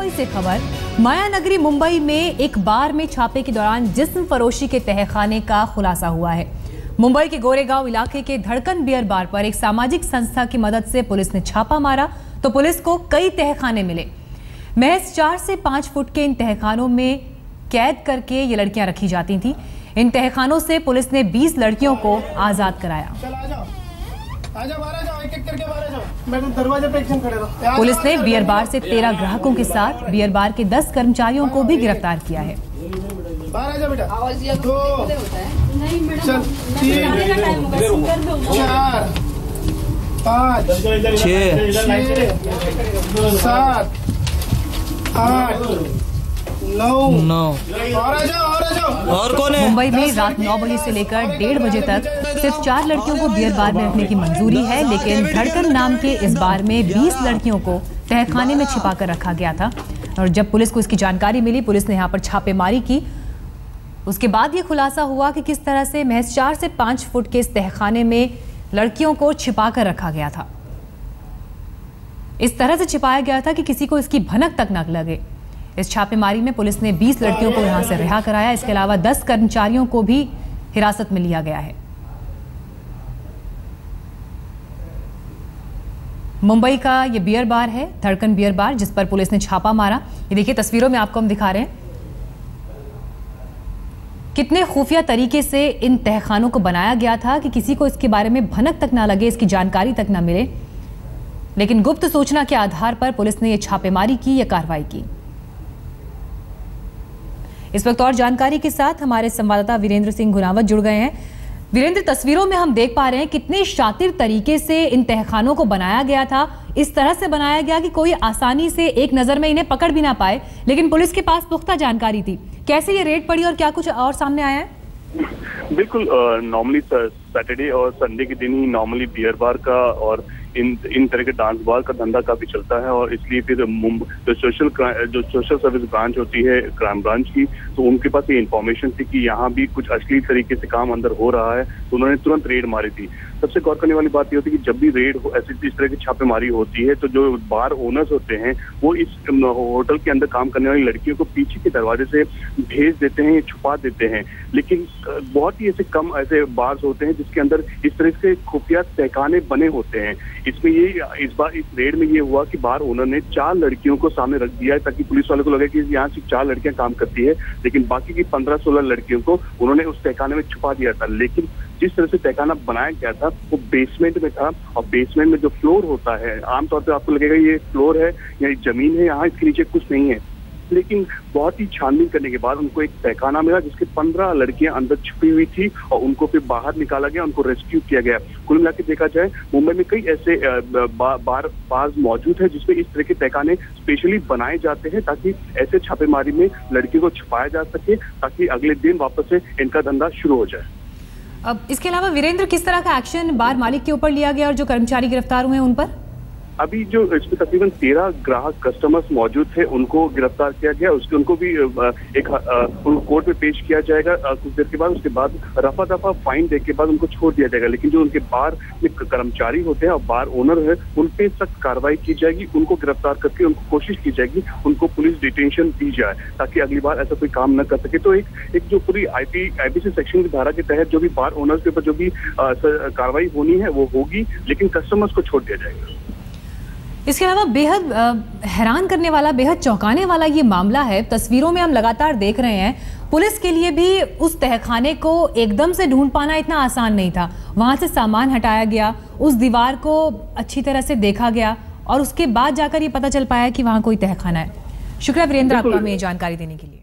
मुंबई से खबर। मायानगरी मुंबई में एक बार में छापे के दौरान जिस्म फरोशी के तहखाने का खुलासा हुआ है। मुंबई के गोरेगांव इलाके के धड़कन बियर बार पर एक सामाजिक संस्था की मदद से पुलिस ने छापा मारा तो पुलिस को कई तहखाने मिले। महज 4 से 5 फुट के इन तहखानों में कैद करके ये लड़कियां रखी जाती थीं। इन तहखानों से पुलिस ने 20 लड़कियों को आजाद कराया। पुलिस ने बियर बार से 13 ग्राहकों के साथ बियर बार के 10 कर्मचारियों को भी गिरफ्तार किया है। 4, 5, 6, 7, 8, 9 और कौन है? मुंबई में रात 9 बजे से लेकर 1:30 बजे तक सिर्फ 4 लड़कियों को बियर बार में रखने की मंजूरी है, लेकिन धड़कन नाम के इस बार में 20 लड़कियों को तहखाने में छिपा कर रखा गया था। और जब पुलिस को इसकी जानकारी मिली, पुलिस ने यहाँ पर छापेमारी की। उसके बाद ये खुलासा हुआ कि किस तरह से महज 4 से 5 फुट के इस तहखाने में लड़कियों को छिपा कर रखा गया था। इस तरह से छिपाया गया था कि किसी को इसकी भनक तक न लगे। इस छापेमारी में पुलिस ने 20 लड़कियों को यहां से रिहा कराया। इसके अलावा 10 कर्मचारियों को भी हिरासत में लिया गया है। मुंबई का ये बियर बार है, धड़कन बियर बार, जिस पर पुलिस ने छापा मारा। ये देखिए तस्वीरों में आपको हम दिखा रहे हैं कितने खुफिया तरीके से इन तहखानों को बनाया गया था कि किसी को इसके बारे में भनक तक ना लगे, इसकी जानकारी तक ना मिले। लेकिन गुप्त सूचना के आधार पर पुलिस ने यह छापेमारी की, यह कार्रवाई की। इस वक्त और जानकारी के साथ हमारे संवाददाता वीरेंद्र सिंह गुनावत जुड़ गए हैं। वीरेंद्र, तस्वीरों में हम देख पा रहे हैं कितने शातिर तरीके से इन तहखानों को बनाया गया था। इस तरह से बनाया गया कि कोई आसानी से एक नजर में इन्हें पकड़ भी ना पाए, लेकिन पुलिस के पास पुख्ता जानकारी थी। कैसे ये रेड पड़ी और क्या कुछ और सामने आया है? बिल्कुल, नॉर्मली सैटरडे और संडे के दिन ही नॉर्मली बियर बार का और इन तरह के डांस बार का धंधा काफी चलता है। और इसलिए फिर जो सोशल सर्विस ब्रांच होती है क्राइम ब्रांच की, तो उनके पास ये इन्फॉर्मेशन थी कि यहाँ भी कुछ अश्लील तरीके से काम अंदर हो रहा है, तो उन्होंने तुरंत रेड मारी थी। सबसे गौर करने वाली बात ये होती है कि जब भी रेड इस तरह की छापेमारी होती है, तो जो बार ओनर्स होते हैं वो इस होटल के अंदर काम करने वाली लड़कियों को पीछे के दरवाजे से भेज देते हैं या छुपा देते हैं। लेकिन बहुत ही ऐसे कम ऐसे बार्स होते हैं जिसके अंदर इस तरह से खुफिया तहखाने बने होते हैं। इसमें इस बार इस रेड में ये हुआ कि बार ओनर ने 4 लड़कियों को सामने रख दिया है ताकि पुलिस वाले को लगे कि यहाँ सिर्फ 4 लड़कियां काम करती है, लेकिन बाकी की 15-16 लड़कियों को उन्होंने उस तहखाने में छुपा दिया था। लेकिन जिस तरह से तहखाना बनाया गया था वो बेसमेंट में था, और बेसमेंट में जो फ्लोर होता है, आमतौर पर आपको लगेगा ये फ्लोर है या जमीन है, यहाँ इसके नीचे कुछ नहीं है। लेकिन बहुत ही छानबीन करने के बाद उनको एक तहखाना मिला जिसके 15 लड़कियां अंदर छुपी हुई थी, और उनको फिर बाहर निकाला गया, उनको रेस्क्यू किया गया। कुल मिला के देखा जाए, मुंबई में कई ऐसे बार मौजूद है जिसमें इस तरह के तहखाने स्पेशली बनाए जाते हैं ताकि ऐसे छापेमारी में लड़कियों को छुपाया जा सके, ताकि अगले दिन वापस से इनका धंधा शुरू हो जाए। अब इसके अलावा वीरेंद्र, किस तरह का एक्शन बार मालिक के ऊपर लिया गया और जो कर्मचारी गिरफ्तार हुए हैं उन पर? अभी जो इसमें तकरीबन 13 ग्राहक कस्टमर्स मौजूद थे, उनको गिरफ्तार किया गया। उनको भी एक कोर्ट में पेश किया जाएगा कुछ देर के बाद। उसके बाद रफा दफा फाइन देने के बाद उनको छोड़ दिया जाएगा। लेकिन जो उनके बार में कर्मचारी होते हैं और बार ओनर है, उन पे सख्त कार्रवाई की जाएगी। उनको गिरफ्तार करके उनको कोशिश की जाएगी उनको पुलिस डिटेंशन दी जाए ताकि अगली बार ऐसा कोई काम न कर सके। तो एक जो पूरी आईपीसी सेक्शन की धारा के तहत जो भी बार ओनर्स के ऊपर जो भी कार्रवाई होनी है वो होगी, लेकिन कस्टमर्स को छोड़ दिया जाएगा। इसके अलावा बेहद हैरान करने वाला, बेहद चौंकाने वाला ये मामला है। तस्वीरों में हम लगातार देख रहे हैं, पुलिस के लिए भी उस तहखाने को एकदम से ढूंढ पाना इतना आसान नहीं था। वहां से सामान हटाया गया, उस दीवार को अच्छी तरह से देखा गया और उसके बाद जाकर ये पता चल पाया कि वहां कोई तहखाना है। शुक्रिया वीरेंद्र आपका हमें जानकारी देने के लिए।